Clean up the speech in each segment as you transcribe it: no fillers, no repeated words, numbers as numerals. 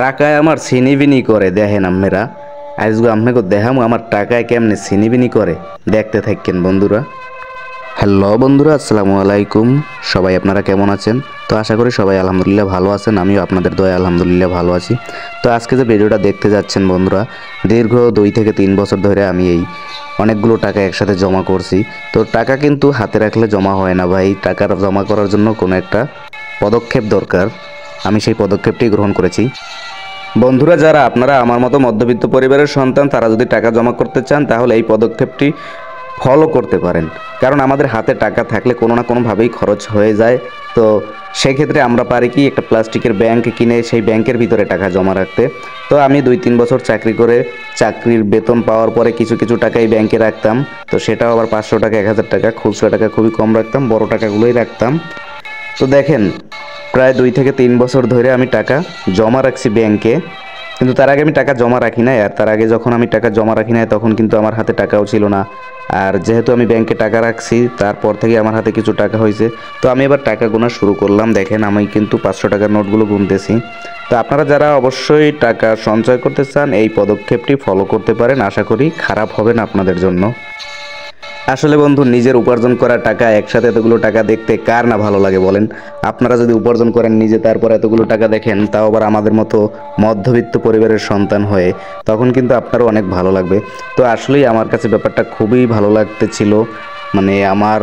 টাকায় আমার ছিনিবিনি করে দেখেন আম্মেরা। আজকে আম্মেকে দেখামো আমার টাকায় কেমনে ছিনিবিনি করে, দেখতে থাকেন বন্ধুরা। হ্যালো বন্ধুরা, আসসালামু আলাইকুম। সবাই আপনারা কেমন আছেন? তো আশা করি সবাই আলহামদুলিল্লাহ ভালো আছেন। আমিও আপনাদের দয়ায় আলহামদুলিল্লাহ ভালো আছি। তো আজকে যে ভিডিওটা দেখতে যাচ্ছেন বন্ধুরা, দীর্ঘ 2 থেকে 3 বছর ধরে আমি এই অনেকগুলো টাকা একসাথে জমা করছি। তো টাকা কিন্তু হাতে রাখলে জমা হয় না ভাই, টাকা জমা করার জন্য কোনো একটা পদক্ষেপ দরকার। আমি সেই পদক্ষেপটি গ্রহণ করেছি। বন্ধুরা, যারা আপনারা আমার মতো মধ্যবিত্ত পরিবারের সন্তান, তারা যদি টাকা জমা করতে চান তাহলে এই পদক্ষেপটি ফলো করতে পারেন। কারণ আমাদের হাতে টাকা থাকলে কোনো না কোনোভাবেই খরচ হয়ে যায়। তো সেক্ষেত্রে আমরা পারি কি, একটা প্লাস্টিকের ব্যাংক কিনে সেই ব্যাংকের ভিতরে টাকা জমা রাখতে। তো আমি 2-3 বছর চাকরি করে চাকরির বেতন পাওয়ার পরে কিছু কিছু টাকা এই ব্যাংকে রাখতাম। তো সেটাও আবার 500 টাকা, 1000 টাকা, খুচরা টাকা খুবই কম রাখতাম, বড় টাকাগুলোই রাখতাম। তো দেখেন, প্রায় 2 থেকে 3 বছর ধরে আমি টাকা জমা রাখছি ব্যাংকে। কিন্তু তার আগে আমি টাকা জমা রাখি নাই। আর তার আগে যখন আমি টাকা জমা রাখি নাই তখন কিন্তু আমার হাতে টাকাও ছিল না। আর যেহেতু আমি ব্যাংকে টাকা রাখছি, তারপর থেকে আমার হাতে কিছু টাকা হয়েছে। তো আমি এবার টাকা গোনা শুরু করলাম। দেখেন, আমি কিন্তু 500 টাকার নোটগুলো গুনতেছি। তো আপনারা যারা অবশ্যই টাকা সঞ্চয় করতে চান, এই পদক্ষেপটি ফলো করতে পারেন। আশা করি খারাপ হবে না আপনাদের জন্য। আসলে বন্ধু, নিজের উপার্জন করা টাকা একসাথে এতগুলো টাকা দেখতে কার না ভালো লাগে বলেন? আপনারা যদি উপার্জন করেন নিজে, তারপর এতগুলো টাকা দেখেন, তাও আবার আমাদের মতো মধ্যবিত্ত পরিবারের সন্তান হয়ে, তখন কিন্তু আপনারও অনেক ভালো লাগবে। তো আসলেই আমার কাছে ব্যাপারটা খুবই ভালো লাগতেছিল। আমার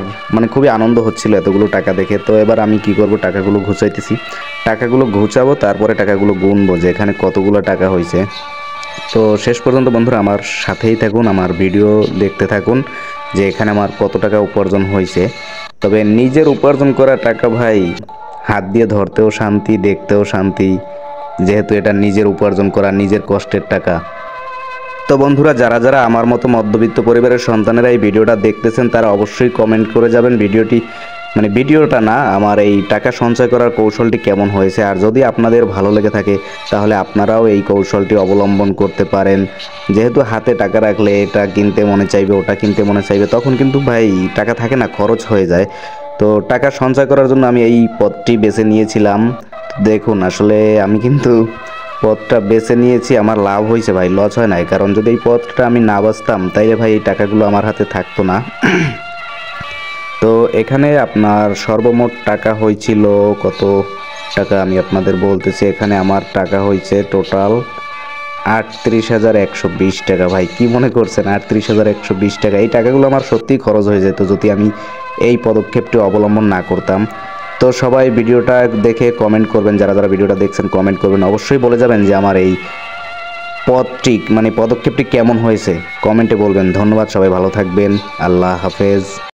খুবই আনন্দ হচ্ছিল এতগুলো টাকা দেখে। তো এবার আমি কি করব, টাকাগুলো ঘুচাইতেছি। টাকাগুলো ঘুচাবো, তারপরে টাকাগুলো গুনবো যে এখানে কতগুলো টাকা হয়েছে। তো শেষ পর্যন্ত বন্ধুরা আমার সাথেই থাকুন, আমার ভিডিও দেখতে থাকুন যে এখানে আমার কত টাকা উপার্জন হয়েছে। তবে নিজের উপার্জন করা টাকা ভাই, হাত দিয়ে ধরতেও শান্তি, দেখতেও শান্তি, যেহেতু এটা নিজের উপার্জন করা, নিজের কষ্টের টাকা। তো বন্ধুরা, যারা যারা আমার মতো মধ্যবিত্ত পরিবারের সন্তানেরা এই ভিডিওটা দেখতেছেন, তারা অবশ্যই কমেন্ট করে যাবেন ভিডিওটা না, আমার এই টাকা সঞ্চয় করার কৌশলটি কেমন হয়েছে। আর যদি আপনাদের ভালো লেগে থাকে তাহলে আপনারাও এই কৌশলটি অবলম্বন করতে পারেন। যেহেতু হাতে টাকা রাখলে এটা কিনতে মনে চাইবে, ওটা কিনতে মনে চাইবে, তখন কিন্তু ভাই টাকা থাকে না, খরচ হয়ে যায়। তো টাকা সঞ্চয় করার জন্য আমি এই পথটি বেছে নিয়েছিলাম। দেখুন, আসলে আমি কিন্তু পথটা বেছে নিয়েছি, আমার লাভ হয়েছে ভাই, লস হয় নাই। কারণ যদি এই পথটা আমি না বাছতাম তাইলে ভাই এই টাকাগুলো আমার হাতে থাকতো না। তো এখানে আপনার সর্বমোট টাকা হয়েছিল কত টাকা আমি আপনাদের বলতেছি। এখানে আমার টাকা হয়েছে টোটাল 38,120 টাকা। ভাই কি মনে করছেন 38,120 টাকা? এই টাকাগুলো আমার সত্যিই খরচ হয়ে যেত যদি আমি এই পদক্ষেপটি অবলম্বন না করতাম। তো সবাই ভিডিওটা দেখে কমেন্ট করবেন, যারা যারা ভিডিওটা দেখছেন কমেন্ট করবেন, অবশ্যই বলে যাবেন যে আমার এই পদক্ষেপটি কেমন হয়েছে, কমেন্টে বলবেন। ধন্যবাদ, সবাই ভালো থাকবেন, আল্লাহ হাফেজ।